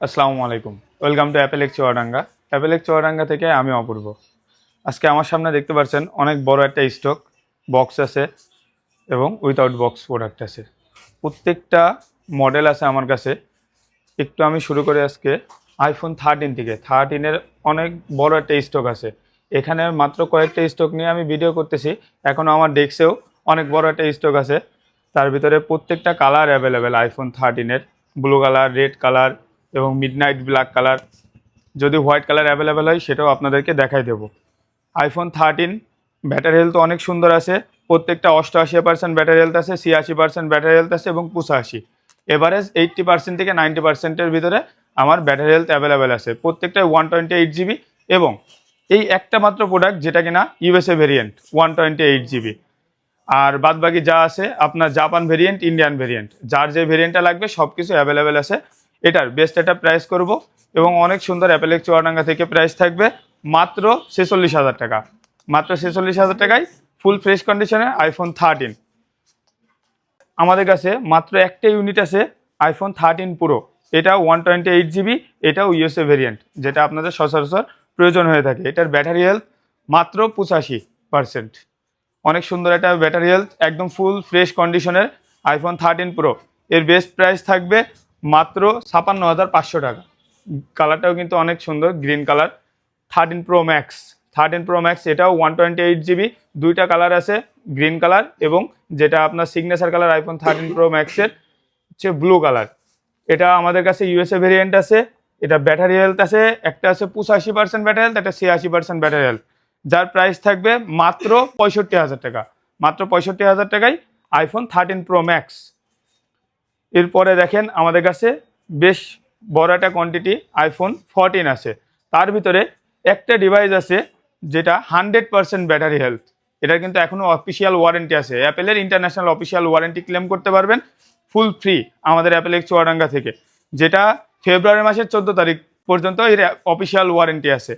আসসালামু আলাইকুম। Welcome to অ্যাপেলেক চুয়াডাঙ্গা। অ্যাপেলেক চুয়াডাঙ্গা থেকে আমি অপূর্ব। আজকে আমার সামনে দেখতে পাচ্ছেন অনেক বড় একটা স্টক বক্স আছে এবং উইথাউট বক্স প্রোডাক্ট আছে। প্রত্যেকটা মডেল আছে আমার কাছে। একটু আমি শুরু করে আজকে আইফোন 13 থেকে 13-এর অনেক বড় একটা স্টক আছে। এখানে মাত্র কয়েকটা স্টক নিয়ে আমি ভিডিও করতেছি। এখনও আমার ডেস্কেও অনেক বড় একটা স্টক আছে। তার ভিতরে প্রত্যেকটা কালার অ্যাভেলেবেল আইফোন 13-এর ব্লু কালার, রেড কালার এবং মিডনাইট ব্ল্যাক কালার। যদি হোয়াইট কালার অ্যাভেলেবেল হয় সেটাও আপনাদেরকে দেখাই দেবো। আইফোন 13 ব্যাটারি হেলথ অনেক সুন্দর আছে। প্রত্যেকটা 88% ব্যাটারি হেলথ আছে, 86% ব্যাটারি হেলথ আছে এবং 85 এভারেজ 80% থেকে 90%-এর ভিতরে আমার ব্যাটারি হেলথ অ্যাভেলেবেল আছে। প্রত্যেকটাই 128 GB এবং এই একটা মাত্র প্রোডাক্ট যেটা কিনা ইউএসএ ভেরিয়েন্ট 128 GB। আর বাদবাকি যা আছে আপনার জাপান ভেরিয়েন্ট, ইন্ডিয়ান ভেরিয়েন্ট, যার যে ভেরিয়েন্টটা লাগবে সব কিছু অ্যাভেলেবেল আছে। এটার বেস্ট একটা প্রাইস করব এবং অনেক সুন্দর অ্যাপেলেক চুয়াডাঙ্গা থেকে প্রাইস থাকবে মাত্র 46,000 টাকা। মাত্র 46,000 টাকায় ফুল ফ্রেশ কন্ডিশনের আইফোন 13। আমাদের কাছে মাত্র একটা ইউনিট আছে আইফোন 13 প্রো। এটা 128 GB, এটাও ইউএসএ ভেরিয়েন্ট, যেটা আপনাদের সচরাচর প্রয়োজন হয়ে থাকে। এটার ব্যাটারি হেলথ মাত্র 85%। অনেক সুন্দর একটা ব্যাটারি হেলথ, একদম ফুল ফ্রেশ কন্ডিশনের আইফোন 13 প্রো। এর বেস্ট প্রাইস থাকবে মাত্র 56,500 টাকা। কালারটাও কিন্তু অনেক সুন্দর, green colour. 13 pro max, 13 pro max এটাও 128 GB। দুইটা কালার আছে, গ্রিন কালার এবং যেটা আপনার সিগনেচার কালার আইফোন 13 প্রো ম্যাক্সের হচ্ছে ব্লু কালার। এটা আমাদের কাছে ইউএসএ ভেরিয়েন্ট আছে। এটা ব্যাটারি হেলথ আছে, একটা আছে 85% ব্যাটারি হেলথ, একটা 86% ব্যাটারি হেলথ, যার প্রাইস থাকবে মাত্র 65,000 টাকা। মাত্র 65,000 টাকায় আইফোন 13 প্রো ম্যাক্স। এরপরে দেখেন আমাদের কাছে বেশ বড় একটা কোয়ান্টিটি আইফোন 14 আছে। তার ভিতরে একটা ডিভাইস আছে যেটা 100% ব্যাটারি হেলথ। এটা কিন্তু এখনও অফিসিয়াল ওয়ারেন্টি আছে। অ্যাপেলের ইন্টারন্যাশনাল অফিসিয়াল ওয়ারেন্টি ক্লেম করতে পারবেন ফুল ফ্রি আমাদের অ্যাপেলের চুয়াডাঙ্গা থেকে, যেটা ফেব্রুয়ারি মাসের 14 তারিখ পর্যন্ত এর অফিসিয়াল ওয়ারেন্টি আছে।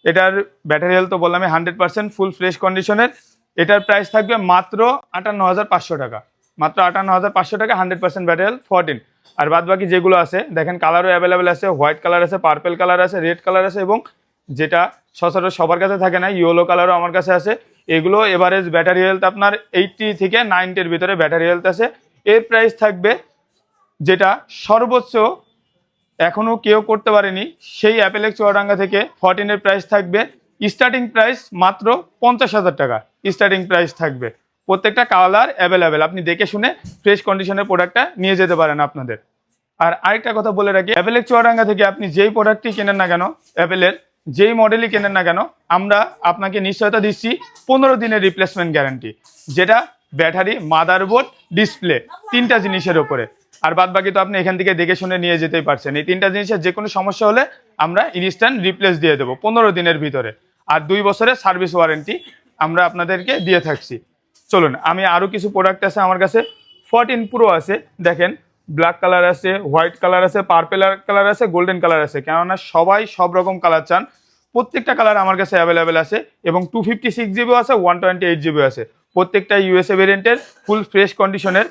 এটার ব্যাটারি হেলথ তো বললাম 100% ফুল ফ্রেশ কন্ডিশনের। এটার প্রাইস থাকবে মাত্র 58,500 টাকা। মাত্র 58,500 টাকা, 100% ব্যাটারি 14। আর বাদ বাকি যেগুলো আছে দেখেন কালারও অ্যাভেলেবেল আছে। হোয়াইট কালার আছে, পার্পেল কালার আছে, রেড কালার আছে এবং যেটা সচরাচর সবার কাছে থাকে না, ইয়েলো কালারও আমার কাছে আছে। এগুলো এভারেজ ব্যাটারি হেলথ আপনার 80 থেকে 90-এর ভিতরে ব্যাটারি হেলথ আছে। এর প্রাইস থাকবে যেটা সর্বোচ্চ এখনও কেউ করতে পারেনি, সেই অ্যাপেলেক চুয়াডাঙ্গা থেকে 14-এর প্রাইস থাকবে স্টার্টিং প্রাইস মাত্র 50,000 টাকা। স্টার্টিং প্রাইস থাকবে। প্রত্যেকটা কালার অ্যাভেলেবেল, আপনি দেখে শুনে ফ্রেশ কন্ডিশনের প্রোডাক্টটা নিয়ে যেতে পারেন আপনাদের। আর আরেকটা কথা বলে রাখি, অ্যাপেলেক চুয়াডাঙ্গা থেকে আপনি যেই প্রোডাক্টই কেনেন না কেন, অ্যাপেলের যেই মডেলই কেনেন না কেন, আমরা আপনাকে নিশ্চয়তা দিচ্ছি 15 দিনের রিপ্লেসমেন্ট গ্যারান্টি, যেটা ব্যাটারি, মাদারবোর্ড, ডিসপ্লে, তিনটা জিনিসের উপরে। আর বাদ বাকি তো আপনি এখান থেকে দেখে শুনে নিয়ে যেতেই পারছেন। এই তিনটা জিনিসের যে কোনো সমস্যা হলে আমরা ইনস্ট্যান্ট রিপ্লেস দিয়ে দেবো 15 দিনের ভিতরে। আর 2 বছরের সার্ভিস ওয়ারেন্টি আমরা আপনাদেরকে দিয়ে থাকছি। চলুন, আমি আরও কিছু প্রোডাক্ট আছে আমার কাছে। 14 প্রো আছে, দেখেন ব্ল্যাক কালার আছে, হোয়াইট কালার আছে, পার্পেল কালার আছে, গোল্ডেন কালার আছে। কেননা সবাই সব রকম কালার চান। প্রত্যেকটা কালার আমার কাছে অ্যাভেলেবেল আছে এবং 256 GB আছে, 128 GB আছে। প্রত্যেকটা ইউএসএ ভেরিয়েন্টের ফুল ফ্রেশ কন্ডিশনের।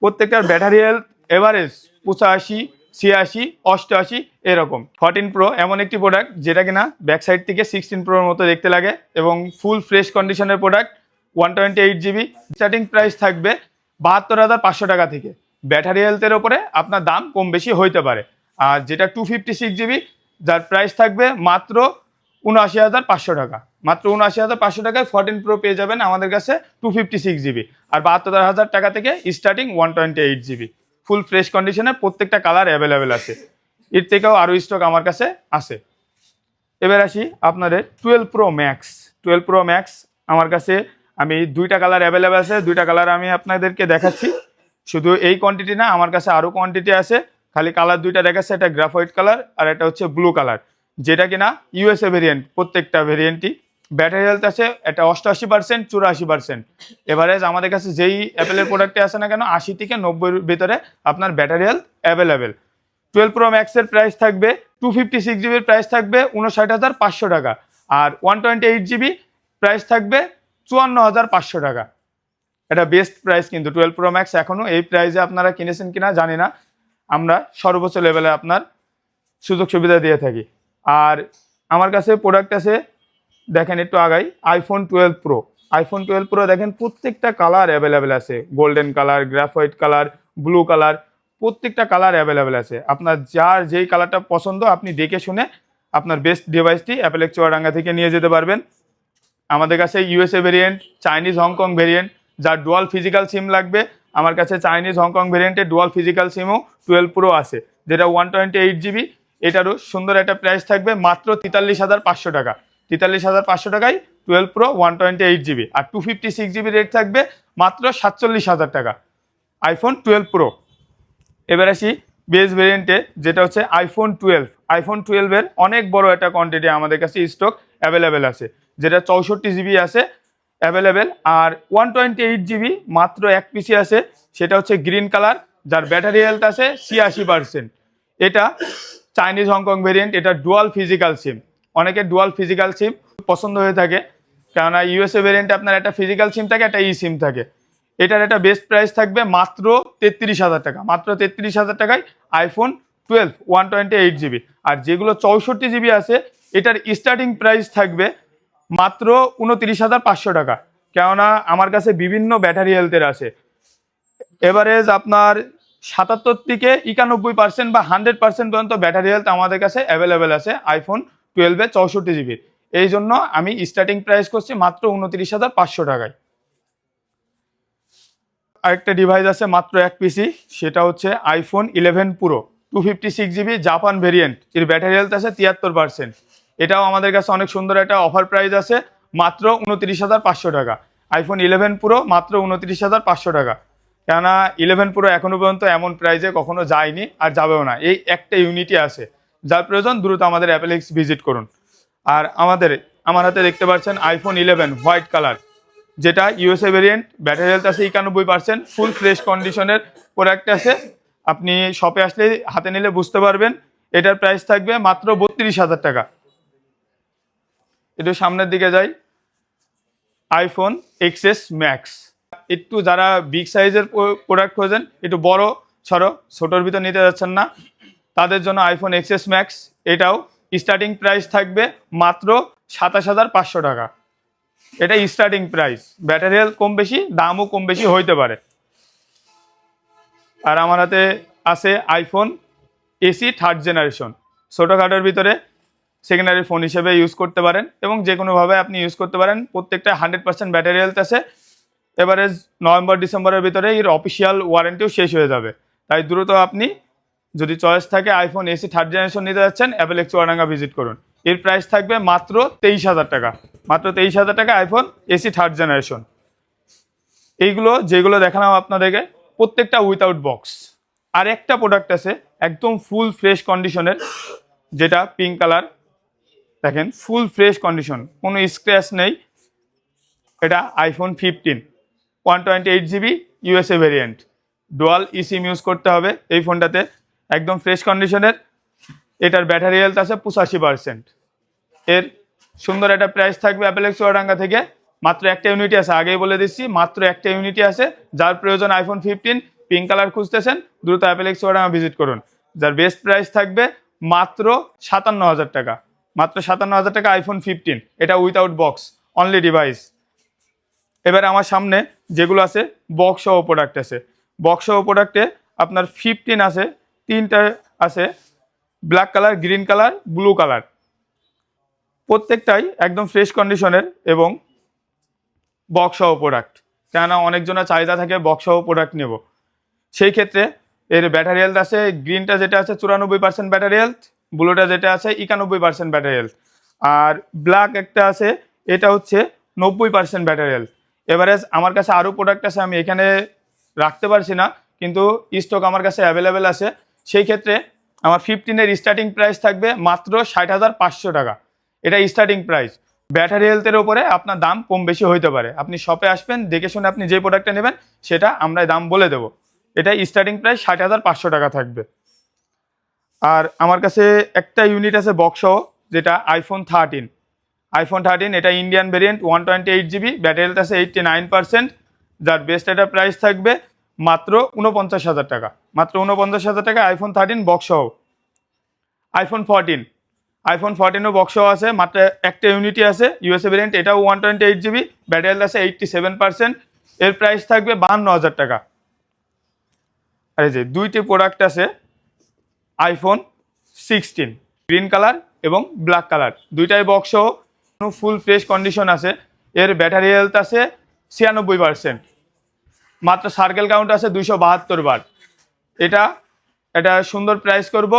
প্রত্যেকটার ব্যাটারি হেলথ এভারেজ 85, 86, 88 এরকম। 14 প্রো এমন একটি প্রোডাক্ট যেটা কিনা ব্যাক সাইড থেকে 16 প্রোর মতো দেখতে লাগে এবং ফুল ফ্রেশ কন্ডিশনের প্রোডাক্ট। 128 GB। স্টার্টিং প্রাইস থাকবে 72,500 টাকা থেকে। ব্যাটারি হেলথের ওপরে আপনার দাম কম বেশি হইতে পারে। আর যেটা 256 GB, যার প্রাইস থাকবে মাত্র 79,500 টাকা। মাত্র 79,500 টাকায় 14 প্রো পেয়ে যাবেন আমাদের কাছে 256 GB। আর 72,000 টাকা থেকে স্টার্টিং 128 GB ফুল ফ্রেশ কন্ডিশনে। প্রত্যেকটা কালার অ্যাভেলেবেল আছে। এর থেকেও আরও স্টক আমার কাছে আছে। এবার আসি আপনাদের 12 প্রো ম্যাক্স। 12 প্রো ম্যাক্স আমার কাছে আমি দুইটা কালার অ্যাভেলেবেল আছে। দুইটা কালার আমি আপনাদেরকে দেখাচ্ছি। শুধু এই কোয়ান্টিটি না, আমার কাছে আরও কোয়ান্টিটি আছে। খালি কালার দুইটা দেখাচ্ছে, একটা গ্রাফাইট কালার আর একটা হচ্ছে ব্লু কালার, যেটা কিনা ইউএসএ ভেরিয়েন্ট। প্রত্যেকটা ভেরিয়েন্টই ব্যাটারি হেলথ আছে একটা 88%, 84%। এভারেজ আমাদের কাছে যেই অ্যাপেলের প্রোডাক্টে আসে না কেন 80 থেকে 90-এর ভিতরে আপনার ব্যাটারি হেলথ অ্যাভেলেবেল। 12 প্রো ম্যাক্সের প্রাইস থাকবে 256 GB প্রাইস থাকবে 59,500 টাকা। আর 128 GB প্রাইস থাকবে 54,500 টাকা। এটা বেস্ট প্রাইস কিন্তু 12 প্রো ম্যাক্স। এখনও এই প্রাইসে আপনারা কিনেছেন কিনা জানি না। আমরা সর্বোচ্চ লেভেলে আপনার সুযোগ সুবিধা দিয়ে থাকি। আর আমার কাছে প্রোডাক্ট আছে, দেখেন একটু আগাই, আইফোন 12 প্রো। আইফোন 12 প্রো দেখেন প্রত্যেকটা কালার অ্যাভেলেবেল আছে, golden colour, graphite colour, blue colour, প্রত্যেকটা কালার অ্যাভেলেবেল আছে। আপনার যার যেই কালারটা পছন্দ আপনি দেখে শুনে আপনার বেস্ট ডিভাইসটি অ্যাপেলেক্স চুয়াডাঙ্গা থেকে নিয়ে যেতে পারবেন। আমাদের কাছে USA variant, Chinese Hong Kong variant, যার ডুয়াল ফিজিক্যাল সিম লাগবে আমার কাছে চাইনিজ হংকং ভেরিয়েন্টের ডুয়াল ফিজিক্যাল সিমও 12 প্রো আছে, যেটা 128 GB। এটারও সুন্দর একটা প্রাইস থাকবে মাত্র 43,500 টাকা। 43,500 টাকায় 12 প্রো 128 GB। আর 256 GB রেট থাকবে মাত্র 47,000 টাকা আইফোন 12 প্রো। এবার আসি বেস ভেরিয়েন্টে, যেটা হচ্ছে আইফোন 12। আইফোন 12-এর অনেক বড় একটা কোয়ান্টিটি আমাদের কাছে স্টক অ্যাভেলেবেল আছে, যেটা 64 GB আছে অ্যাভেলেবেল। আর 128 GB মাত্র এক পিসি আছে, সেটা হচ্ছে গ্রিন কালার, যার ব্যাটারি হেলথ আছে 86%। এটা চাইনিজ হংকং ভেরিয়েন্ট, এটা ডুয়াল ফিজিক্যাল সিম। অনেকে ডুয়াল ফিজিক্যাল সিম পছন্দ হয়ে থাকে, কেননা ইউএসএ ভেরিয়েন্টে আপনার একটা ফিজিক্যাল সিম থাকে, একটা ই সিম থাকে। এটার একটা বেস্ট প্রাইস থাকবে মাত্র 33,000 টাকা। মাত্র 33,000 টাকায় আইফোন 12 128 GB। আর যেগুলো 64 GB আছে এটার স্টার্টিং প্রাইস থাকবে মাত্র 29,500 টাকা, কেননা আমার কাছে বিভিন্ন ব্যাটারি হেলথের আছে। এভারেজ আপনার 77 থেকে 91% বা 100% পর্যন্ত ব্যাটারি হেলথ আমাদের কাছে অ্যাভেলেবেল আছে আইফোন 12-এ 64 GB। এই জন্য আমি স্টার্টিং প্রাইস করছি মাত্র 29,500 টাকায়। আরেকটা ডিভাইস আছে মাত্র এক পিসি, সেটা হচ্ছে iPhone 11 pro 256 GB Japan variant. এর ব্যাটারি হেলথ আছে 73%। এটাও আমাদের কাছে অনেক সুন্দর একটা অফার প্রাইস আছে মাত্র 29,500 টাকা। আইফোন 11 প্রো মাত্র 29,500 টাকা, কেননা 11 প্রো এখনো পর্যন্ত এমন প্রাইসে কখনো যায়নি আর যাবেও না। এই একটা ইউনিটই আছে, যার প্রয়োজন দ্রুত আমাদের অ্যাপেলেক্স ভিজিট করুন। আর আমার হাতে দেখতে পাচ্ছেন আইফোন 11 হোয়াইট কালার, যেটা ইউএসএ ভেরিয়েন্ট, ব্যাটারি হেলথ আছে 91%, ফুল ফ্রেশ কন্ডিশনের প্রোডাক্ট আছে। আপনি শপে আসলে হাতে নিলে বুঝতে পারবেন। এটার প্রাইস থাকবে মাত্র 32,000 টাকা। একটু সামনের দিকে যাই, আইফোন এক্সএস ম্যাক্স। একটু যারা বিগ সাইজের প্রোডাক্ট খোঁজেন, একটু বড় ছোটোর ভিতর নিতে যাচ্ছেন না, তাদের জন্য আইফোন এক্সএস ম্যাক্স। এটাও স্টার্টিং প্রাইস থাকবে মাত্র 27,500 টাকা। এটা স্টার্টিং প্রাইস, ব্যাটারি হেলথ কম বেশি, দামও কম বেশি হইতে পারে। আর আমার হাতে আছে আইফোন এসি 3rd জেনারেশন। ছোটোখাটোর ভিতরে সেকেন্ডারি ফোন হিসেবে ইউজ করতে পারেন এবং যে কোনোভাবে আপনি ইউজ করতে পারেন। প্রত্যেকটা 100% ব্যাটারি হেলথ আছে। এভারেজ নভেম্বর ডিসেম্বরের ভিতরে এর অফিসিয়াল ওয়ারেন্টিও শেষ হয়ে যাবে। তাই দ্রুত আপনি যদি চয়েস থাকে আইফোন এসি 3rd জেনারেশন নিতে যাচ্ছেন, অ্যাপেলেক্স চুয়াডাঙ্গা ভিজিট করুন। এর প্রাইস থাকবে মাত্র 23,000 টাকা। মাত্র 23,000 টাকা আইফোন এসি 3rd জেনারেশন। এইগুলো যেগুলো দেখালাম আপনাদেরকে প্রত্যেকটা উইথাউট বক্স। আর একটা প্রোডাক্ট আছে একদম ফুল ফ্রেশ কন্ডিশনের, যেটা পিঙ্ক কালার, দেখেন ফুল ফ্রেশ কন্ডিশন, কোনো স্ক্র্যাচ নেই। এটা iPhone 15 128 GB USA variant, dual SIM use করতে হবে এই ফোনটাতে, একদম ফ্রেশ কন্ডিশনের। এটার ব্যাটারি হেলথ আছে 85%। এর সুন্দর একটা প্রাইস থাকবে অ্যাপেলেক্স চুয়াডাঙ্গা থেকে। মাত্র একটা ইউনিটি আছে, আগেই বলে দিচ্ছি, মাত্র একটা ইউনিটি আছে। যার প্রয়োজন আইফোন 15 পিঙ্ক কালার খুঁজতেছেন, দ্রুত অ্যাপেলেক্স চুয়াডাঙ্গা ভিজিট করুন। যার বেস্ট প্রাইস থাকবে মাত্র 57,000 টাকা। মাত্র 57,000 টাকা আইফোন 15, এটা উইথাউট বক্স অনলি ডিভাইস। এবার আমার সামনে যেগুলো আছে বক্স সহ প্রোডাক্ট আছে। বক্স সহ প্রোডাক্টে আপনার 15 আছে, 3টা আছে, black colour, green colour, blue colour. প্রত্যেকটাই একদম ফ্রেশ কন্ডিশনের এবং বক্স সহ প্রোডাক্ট, কেননা অনেকজনের চাহিদা থাকে বক্স সহ প্রোডাক্ট নেব। সেই ক্ষেত্রে এর ব্যাটারি হেলথ আছে, গ্রিনটা যেটা আছে 94% ব্যাটারি হেলথ, ব্লুটা যেটা আছে 91% ব্যাটারি হেলথ, আর ব্ল্যাক একটা আছে এটা হচ্ছে 90% ব্যাটারি হেলথ। এভারেজ আমার কাছে আরও প্রোডাক্ট আছে, আমি এখানে রাখতে পারছি না, কিন্তু স্টক আমার কাছে অ্যাভেলেবেল আছে। সেই ক্ষেত্রে আমার 15-এর স্টার্টিং প্রাইস থাকবে মাত্র 60,500 টাকা। এটা স্টার্টিং প্রাইস। ব্যাটারি হেলথের ওপরে আপনার দাম কম বেশি হইতে পারে, আপনি শপে আসবেন, দেখে শুনে আপনি যে প্রোডাক্টটা নেবেন সেটা আমরা দাম বলে দেবো। এটা স্টার্টিং প্রাইস 60,500 টাকা থাকবে। আর আমার কাছে একটা ইউনিট আছে বক্স সহ, যেটা আইফোন 13। আইফোন 13 এটা Indian variant, 128 GB, battery health আছে 89%। যার বেস্ট একটা প্রাইস থাকবে মাত্র 49,000 টাকা। মাত্র 49,000 টাকা আইফোন 13 বক্স সহ। আইফোন 14ও বক্সও আছে, মাত্র একটা ইউনিটই আছে, ইউএসএ ভেরিয়েন্ট, এটাও 128 GB, ব্যাটারি হেলথ আছে 87%। এর প্রাইস থাকবে 52,000 টাকা। আর এই যে দুইটি প্রোডাক্ট আছে iPhone 16 গ্রিন কালার এবং ব্ল্যাক কালার, দুইটাই বক্সও ফুল ফ্রেশ কন্ডিশন আছে। এর ব্যাটারি হেলথ আছে 96%, মাত্র সার্কেল কাউন্ট আছে 272 বার। এটা সুন্দর প্রাইস করব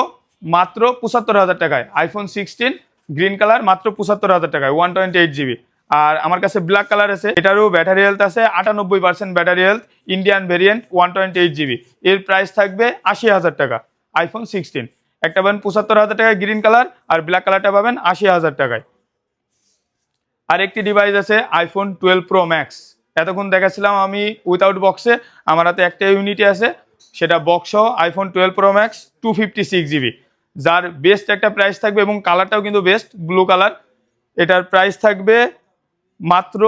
মাত্র 75,000 টাকায়। iPhone 16 গ্রিন কালার মাত্র 75,000 টাকায়, 128 GB। আর আমার কাছে ব্ল্যাক কালার আছে, এটারও ব্যাটারি হেলথ আছে 98% battery health, Indian variant, 128 GB। এর প্রাইস থাকবে 80,000 টাকা। iPhone 16 একটা পাবেন 75,000 টাকায় গ্রিন কালার, আর ব্ল্যাক কালারটা পাবেন 80,000 টাকায়। আরেকটি ডিভাইস আছে iPhone 12 Pro Max, এতক্ষণ দেখাচ্ছিলাম আমি উইথাউট বক্সে, আমার হাতে একটা ইউনিটই আছে, সেটা বক্স সহ iPhone 12 Pro Max 256 GB, যার বেস্ট একটা প্রাইস থাকবে এবং কালারটাও কিন্তু বেস্ট, ব্লু কালার। এটার প্রাইস থাকবে মাত্র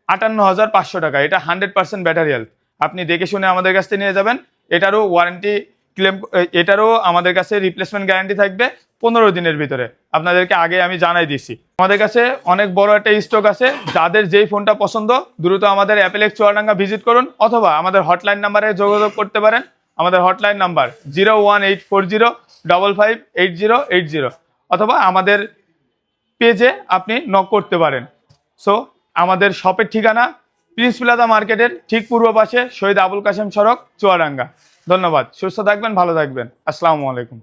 58,500 টাকা। এটা 100% ব্যাটারি হেলথ, আপনি দেখে শুনে আমাদের কাছ থেকে নিয়ে যাবেন। এটারও ওয়ারেন্টি ক্লেম, এটারও আমাদের কাছে রিপ্লেসমেন্ট গ্যারান্টি থাকবে 15 দিনের ভিতরে, আপনাদেরকে আগে আমি জানাই দিছি। আমাদের কাছে অনেক বড় একটা স্টক আছে, যাদের যেই ফোনটা পছন্দ দ্রুত আমাদের অ্যাপেলেক্স চুয়াডাঙ্গা ভিজিট করুন, অথবা আমাদের হটলাইন নাম্বারে যোগাযোগ করতে পারেন। আমাদের হটলাইন নাম্বার 01840558080, অথবা আমাদের পেজে আপনি নক করতে পারেন। সো আমাদের শপের ঠিকানা প্রিন্স প্লাজা মার্কেটের ঠিক পূর্ব পাশে, শহীদ আবুল কাশেম সড়ক, চুয়াডাঙ্গা। ধন্যবাদ, সুস্থ থাকবেন, ভালো থাকবেন, আসসালামু আলাইকুম।